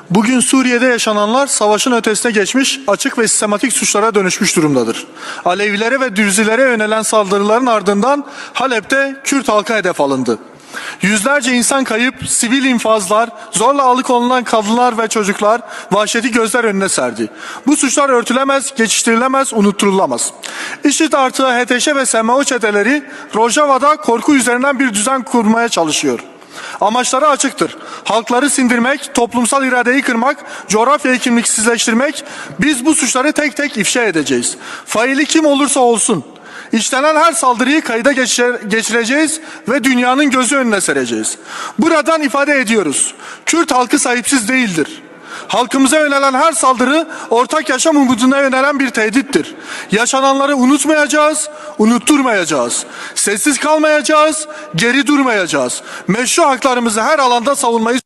Bugün Suriye'de yaşananlar savaşın ötesine geçmiş, açık ve sistematik suçlara dönüşmüş durumdadır. Alevilere ve Dürzilere yönelen saldırıların ardından Halep'te Kürt halkı hedef alındı. Yüzlerce insan kayıp, sivil infazlar, zorla alıkonulan kadınlar ve çocuklar vahşeti gözler önüne serdi. Bu suçlar örtülemez, geçiştirilemez, unutturulamaz. IŞİD artı HTŞ ve SMO çeteleri Rojava'da korku üzerinden bir düzen kurmaya çalışıyor. Amaçları açıktır. Halkları sindirmek, toplumsal iradeyi kırmak, coğrafyayı kimliksizleştirmek. Biz bu suçları tek tek ifşa edeceğiz. Faili kim olursa olsun. İşlenen her saldırıyı kayda geçireceğiz ve dünyanın gözü önüne sereceğiz. Buradan ifade ediyoruz. Kürt halkı sahipsiz değildir. Halkımıza yönelen her saldırı ortak yaşam umuduna yönelen bir tehdittir. Yaşananları unutmayacağız, unutturmayacağız. Sessiz kalmayacağız, geri durmayacağız. Meşru haklarımızı her alanda savunmayı